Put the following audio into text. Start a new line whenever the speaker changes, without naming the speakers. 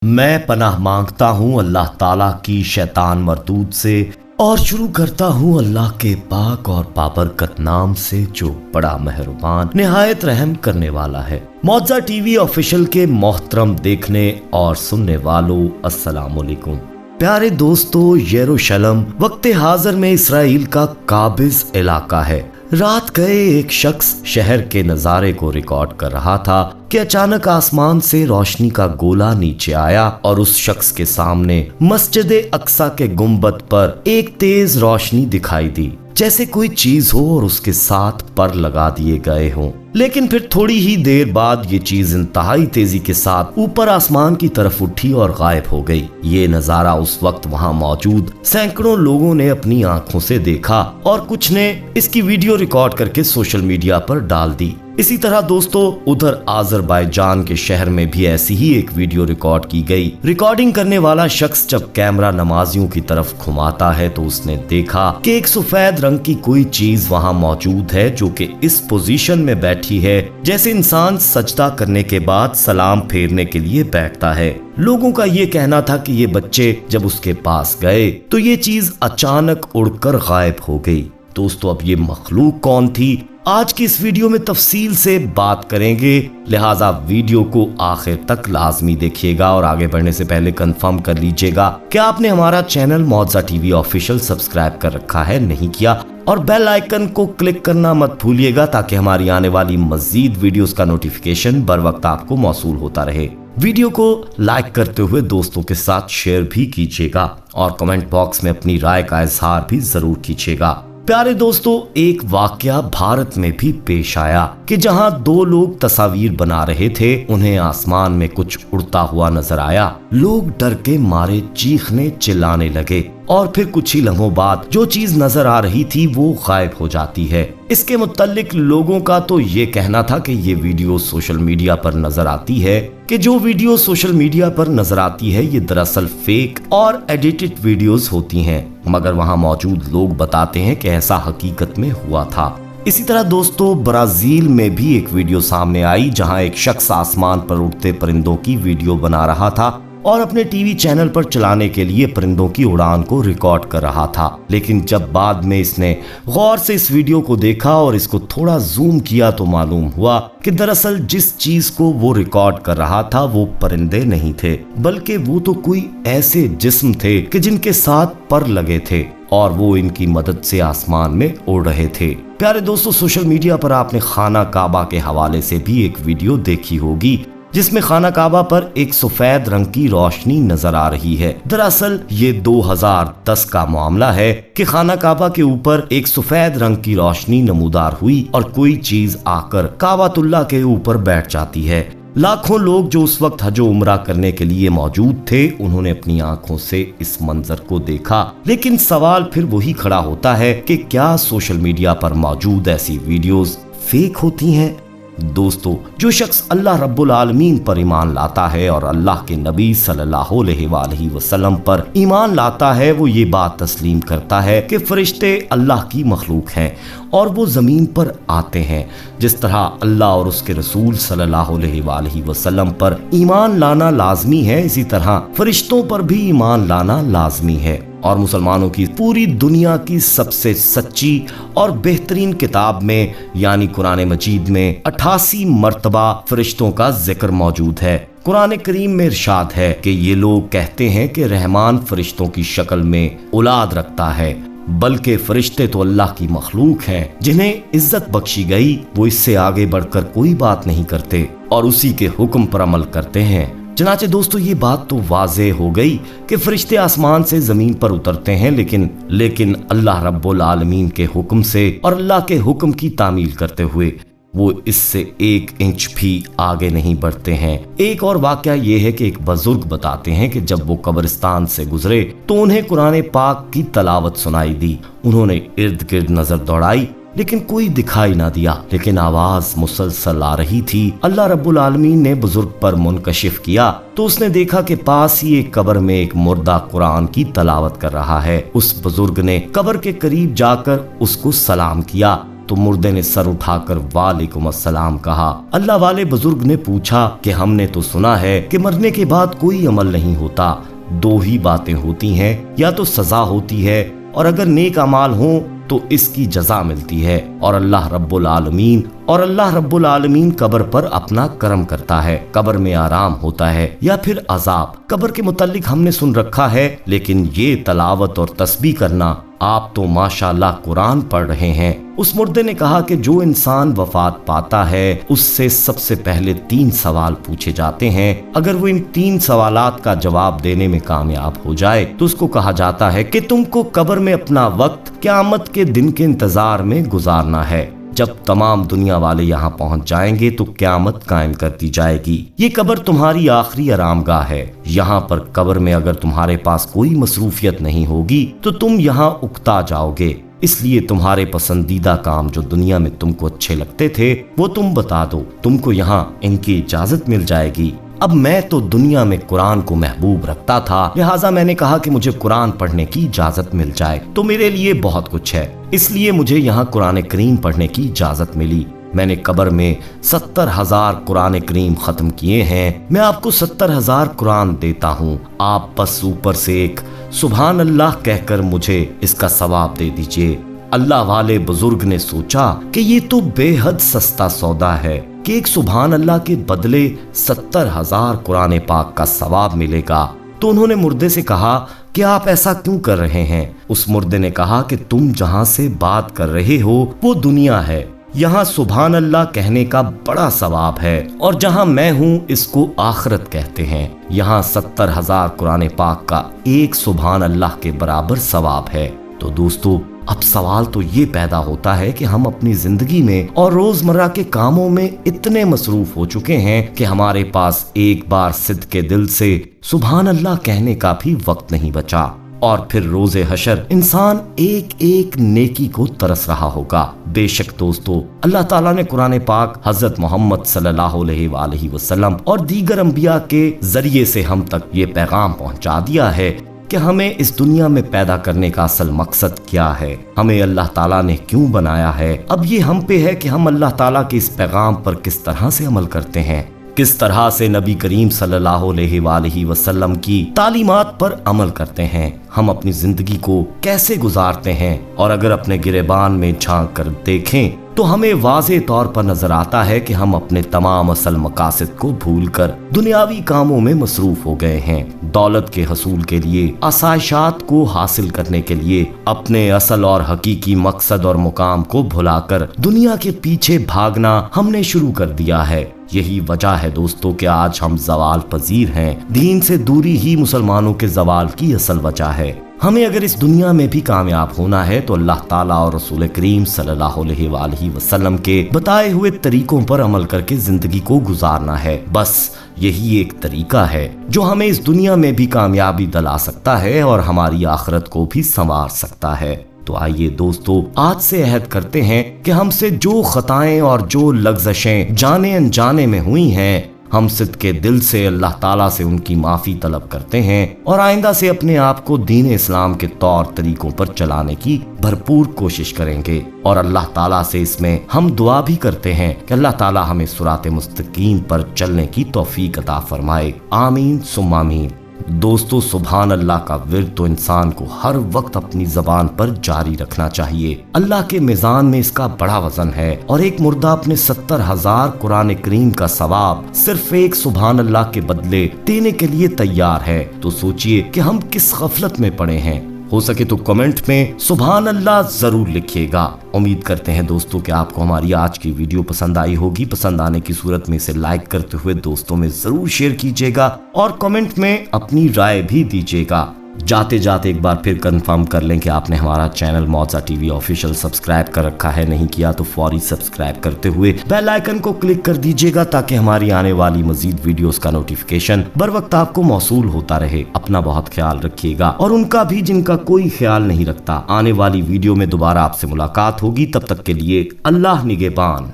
میں پناہ مانگتا ہوں اللہ تعالیٰ کی شیطان مردود سے اور شروع کرتا ہوں اللہ کے پاک اور بابرکت نام سے جو بڑا مہربان نہایت رحم کرنے والا ہے۔ معجزہ ٹی وی آفیشل کے محترم دیکھنے اور سننے والوں السلام علیکم۔ پیارے دوستو، یروشلم وقت حاضر میں اسرائیل کا قابض علاقہ ہے۔ رات گئے ایک شخص شہر کے نظارے کو ریکارڈ کر رہا تھا کہ اچانک آسمان سے روشنی کا گولا نیچے آیا اور اس شخص کے سامنے مسجد اقصی کے گنبد پر ایک تیز روشنی دکھائی دی، جیسے کوئی چیز ہو اور اس کے ساتھ پر لگا دیے گئے ہوں۔ لیکن پھر تھوڑی ہی دیر بعد یہ چیز انتہائی تیزی کے ساتھ اوپر آسمان کی طرف اٹھی اور غائب ہو گئی۔ یہ نظارہ اس وقت وہاں موجود سینکڑوں لوگوں نے اپنی آنکھوں سے دیکھا اور کچھ نے اس کی ویڈیو ریکارڈ کر کے سوشل میڈیا پر ڈال دی۔ اسی طرح دوستو، ادھر آذربائیجان کے شہر میں بھی ایسی ہی ایک ویڈیو ریکارڈ کی گئی۔ ریکارڈنگ کرنے والا شخص جب کیمرہ نمازیوں کی طرف گھماتا ہے تو اس نے دیکھا کہ ایک سفید رنگ کی کوئی چیز وہاں موجود ہے جو کہ اس پوزیشن میں بیٹھی ہے جیسے انسان سجدہ کرنے کے بعد سلام پھیرنے کے لیے بیٹھتا ہے۔ لوگوں کا یہ کہنا تھا کہ یہ بچے جب اس کے پاس گئے تو یہ چیز اچانک اڑ کر غائب ہو گئی۔ دوستو، اب یہ مخلوق کون تھی؟ آج کی اس ویڈیو میں تفصیل سے بات کریں گے، لہٰذا ویڈیو کو آخر تک لازمی دیکھیے گا اور آگے بڑھنے سے پہلے کنفرم کر لیجئے گا کہ آپ نے ہمارا چینل معجزہ ٹی وی آفیشل سبسکرائب کر رکھا ہے نہیں کیا، اور بیل آئیکن کو کلک کرنا مت بھولیے گا تاکہ ہماری آنے والی مزید ویڈیوز کا نوٹیفیکیشن بر وقت آپ کو موصول ہوتا رہے۔ ویڈیو کو لائک کرتے ہوئے دوستوں کے ساتھ شیئر بھی کیجیے گا اور کمنٹ باکس میں اپنی رائے کا اظہار بھی ضرور کیجیے گا۔ پیارے دوستو، ایک واقعہ بھارت میں بھی پیش آیا کہ جہاں دو لوگ تصاویر بنا رہے تھے، انہیں آسمان میں کچھ اڑتا ہوا نظر آیا۔ لوگ ڈر کے مارے چیخنے چلانے لگے اور پھر کچھ ہی لمحوں بعد جو چیز نظر آ رہی تھی وہ غائب ہو جاتی ہے۔ اس کے متعلق لوگوں کا تو یہ کہنا تھا کہ یہ ویڈیو سوشل میڈیا پر نظر آتی ہے یہ دراصل فیک اور ایڈیٹڈ ویڈیوز ہوتی ہیں، مگر وہاں موجود لوگ بتاتے ہیں کہ ایسا حقیقت میں ہوا تھا۔ اسی طرح دوستو، برازیل میں بھی ایک ویڈیو سامنے آئی جہاں ایک شخص آسمان پر اڑتے پرندوں کی ویڈیو بنا رہا تھا اور اپنے ٹی وی چینل پر چلانے کے لیے پرندوں کی اڑان کو ریکارڈ کر رہا تھا۔ لیکن جب بعد میں اس نے غور سے اس ویڈیو کو دیکھا اور اس کو تھوڑا زوم کیا تو معلوم ہوا کہ دراصل جس چیز کو وہ ریکارڈ کر رہا تھا وہ پرندے نہیں تھے، بلکہ وہ تو کوئی ایسے جسم تھے کہ جن کے ساتھ پر لگے تھے اور وہ ان کی مدد سے آسمان میں اڑ رہے تھے۔ پیارے دوستو، سوشل میڈیا پر آپ نے خانہ کعبہ کے حوالے سے بھی ایک ویڈیو دیکھی ہوگی جس میں خانہ کعبہ پر ایک سفید رنگ کی روشنی نظر آ رہی ہے۔ دراصل یہ 2010 کا معاملہ ہے کہ خانہ کعبہ کے اوپر ایک سفید رنگ کی روشنی نمودار ہوئی اور کوئی چیز آ کر کعبۃ اللہ کے اوپر بیٹھ جاتی ہے۔ لاکھوں لوگ جو اس وقت حج و عمرہ کرنے کے لیے موجود تھے، انہوں نے اپنی آنکھوں سے اس منظر کو دیکھا۔ لیکن سوال پھر وہی کھڑا ہوتا ہے کہ کیا سوشل میڈیا پر موجود ایسی ویڈیوز فیک ہوتی ہیں؟ دوستو، جو شخص اللہ رب العالمین پر ایمان لاتا ہے اور اللہ کے نبی صلی اللہ علیہ وآلہ وسلم پر ایمان لاتا ہے، وہ یہ بات تسلیم کرتا ہے کہ فرشتے اللہ کی مخلوق ہیں اور وہ زمین پر آتے ہیں۔ جس طرح اللہ اور اس کے رسول صلی اللہ علیہ وآلہ وسلم پر ایمان لانا لازمی ہے، اسی طرح فرشتوں پر بھی ایمان لانا لازمی ہے۔ اور مسلمانوں کی پوری دنیا کی سب سے سچی اور بہترین کتاب میں یعنی قرآن مجید میں 88 مرتبہ فرشتوں کا ذکر موجود ہے۔ قرآن کریم میں ارشاد ہے کہ یہ لوگ کہتے ہیں کہ رحمان فرشتوں کی شکل میں اولاد رکھتا ہے، بلکہ فرشتے تو اللہ کی مخلوق ہیں جنہیں عزت بخشی گئی، وہ اس سے آگے بڑھ کر کوئی بات نہیں کرتے اور اسی کے حکم پر عمل کرتے ہیں۔ چنانچہ دوستو، یہ بات تو واضح ہو گئی کہ فرشتے آسمان سے زمین پر اترتے ہیں، لیکن اللہ رب العالمین کے حکم سے اور اللہ کے حکم کی تعمیل کرتے ہوئے وہ اس سے 1 انچ بھی آگے نہیں بڑھتے ہیں۔ ایک اور واقعہ یہ ہے کہ ایک بزرگ بتاتے ہیں کہ جب وہ قبرستان سے گزرے تو انہیں قرآن پاک کی تلاوت سنائی دی۔ انہوں نے ارد گرد نظر دوڑائی لیکن کوئی دکھائی نہ دیا، لیکن آواز مسلسل آ رہی تھی۔ اللہ رب العالمین نے بزرگ پر منکشف کیا تو اس نے دیکھا کہ پاس ہی ایک قبر میں ایک مردہ قرآن کی تلاوت کر رہا ہے۔ اس بزرگ نے قبر کے قریب جا کر اس کو سلام کیا तो मुर्दे ने सर उठाकर वालेकुम अस्सलाम कहा। अल्लाह वाले बुजुर्ग ने पूछा कि हमने तो सुना है कि मरने के बाद कोई अमल नहीं होता, दो ही बातें होती हैं, या तो सजा होती है और अगर नेक अमाल हो तो इसकी जजा मिलती है, और अल्लाह रब्बुल आलमीन कब्र पर अपना करम करता है, कब्र में आराम होता है या फिर अजाब। कब्र के मुतालिक हमने सुन रखा है, लेकिन ये तलावत और तस्बीह करना, आप तो माशाअल्लाह कुरान पढ़ रहे हैं। उस मुर्दे ने कहा कि जो इंसान वफात पाता है उससे सबसे पहले 3 सवाल पूछे जाते हैं। अगर वो इन 3 सवालात का जवाब देने में कामयाब हो जाए तो उसको कहा जाता है कि तुमको कब्र में अपना वक्त क़यामत के दिन के इंतजार में गुजारना है। जब तमाम दुनिया वाले यहाँ पहुँच जाएंगे तो क़यामत कायम कर दी जाएगी। ये कब्र तुम्हारी आखिरी आरामगाह है। यहाँ पर कब्र में अगर तुम्हारे पास कोई मसरूफियत नहीं होगी तो तुम यहाँ उकता जाओगे। इसलिए तुम्हारे पसंदीदा काम जो दुनिया में तुमको अच्छे लगते थे वो तुम बता दो, तुमको यहाँ इनकी इजाजत मिल जाएगी। अब मैं तो दुनिया में कुरान को महबूब रखता था, लिहाजा मैंने कहा कि मुझे कुरान पढ़ने की इजाजत मिल जाए तो मेरे लिए बहुत कुछ है, इसलिए मुझे यहाँ कुरान करीम पढ़ने की इजाजत मिली। मैंने कब्र में 70,000 कुरान करीम खत्म किए हैं। मैं आपको 70,000 कुरान देता हूँ, आप बस ऊपर से एक सुभान अल्लाह कहकर मुझे इसका सवाब दे दीजिए। अल्लाह वाले बुजुर्ग ने सोचा कि ये तो बेहद सस्ता सौदा है कि एक सुभान अल्लाह के बदले 70,000 कुरान पाक का सवाब मिलेगा। तो उन्होंने मुर्दे से कहा कि आप ऐसा क्यों कर रहे हैं? उस मुर्दे ने कहा कि तुम जहां से बात कर रहे हो वो दुनिया है, यहाँ सुभान अल्लाह कहने का बड़ा सवाब है, और जहाँ मैं हूँ इसको आखिरत कहते हैं। यहाँ 70,000 कुरान पाक का एक सुभान अल्लाह के बराबर सवाब है। तो दोस्तों, अब सवाल तो ये पैदा होता है कि हम अपनी जिंदगी में और रोजमर्रा के कामों में इतने मसरूफ हो चुके हैं कि हमारे पास एक बार सिद्ध के दिल से सुभान अल्लाह कहने का भी वक्त नहीं बचा, और फिर रोजे हशर इंसान एक एक नेकी को तरस रहा होगा। बेशक दोस्तों, अल्लाह ताला ने कुरान पाक हजरत मोहम्मद सल्लल्लाहु अलैहि वसल्लम और दीगर अंबिया के जरिए से हम तक ये पैगाम पहुंचा दिया है कि हमें इस दुनिया में पैदा करने का असल मकसद क्या है, हमें अल्लाह ताला ने क्यों बनाया है। अब ये हम पे है कि हम अल्लाह ताला के इस पैगाम पर किस तरह से अमल करते हैं, किस तरह से नबी करीम सल्लल्लाहु अलैहि वसल्लम की तालीमात पर अमल करते हैं, हम अपनी जिंदगी को कैसे गुजारते हैं। और अगर अपने गिरेबान में झांक कर देखें तो हमें वाज़े तौर पर नजर आता है कि हम अपने तमाम असल मकासद को भूलकर दुनियावी कामों में मसरूफ हो गए हैं। दौलत के हसूल के लिए, आसाइशात को हासिल करने के लिए अपने असल और हकीकी मकसद और मुकाम को भुलाकर दुनिया के पीछे भागना हमने शुरू कर दिया है। यही वजह है दोस्तों कि आज हम जवाल पजीर हैं। दीन से दूरी ही मुसलमानों के जवाल की असल वजह है। हमें अगर इस दुनिया में भी कामयाब होना है तो अल्लाह ताला और रसूल करीम सल्लल्लाहु अलैहि वसल्लम के बताए हुए तरीकों पर अमल करके जिंदगी को गुजारना है। बस यही एक तरीका है जो हमें इस दुनिया में भी कामयाबी दिला सकता है और हमारी आखिरत को भी संवार सकता है। तो आइए दोस्तों, आज से अहद करते हैं कि हमसे जो खताएं और जो लग़ज़शें जाने अनजाने में हुई हैं, हम सिद्ध के दिल से अल्लाह ताला से उनकी माफ़ी तलब करते हैं और आइंदा से अपने आप को दीन इस्लाम के तौर तरीकों पर चलाने की भरपूर कोशिश करेंगे। और अल्लाह ताला से इसमें हम दुआ भी करते हैं कि अल्लाह ताला हमें सिराते मुस्तकीम पर चलने की तौफीक अता फरमाए। आमीन सुम्मा आमीन। दोस्तों, सुभान अल्लाह का विर्द तो इंसान को हर वक्त अपनी जबान पर जारी रखना चाहिए। अल्लाह के मिजान में इसका बड़ा वजन है और एक मुर्दा अपने 70,000 कुरान करीम का सवाब सिर्फ एक सुभान अल्लाह के बदले देने के लिए तैयार है। तो सोचिए कि हम किस गफलत में पड़े हैं। हो सके तो कमेंट में सुभान अल्लाह जरूर लिखिएगा। उम्मीद करते हैं दोस्तों कि आपको हमारी आज की वीडियो पसंद आई होगी। पसंद आने की सूरत में इसे लाइक करते हुए दोस्तों में जरूर शेयर कीजिएगा और कमेंट में अपनी राय भी दीजिएगा। जाते जाते एक बार फिर कंफर्म कर लें कि आपने हमारा चैनल मौजा टीवी ऑफिशियल सब्सक्राइब कर रखा है। नहीं किया तो फौरी सब्सक्राइब करते हुए बेल आइकन को क्लिक कर दीजिएगा ताकि हमारी आने वाली मजीद वीडियोस का नोटिफिकेशन बर वक्त आपको मौसूल होता रहे। अपना बहुत ख्याल रखिएगा और उनका भी जिनका कोई ख्याल नहीं रखता। आने वाली वीडियो में दोबारा आपसे मुलाकात होगी। तब तक के लिए अल्लाह निगहबान।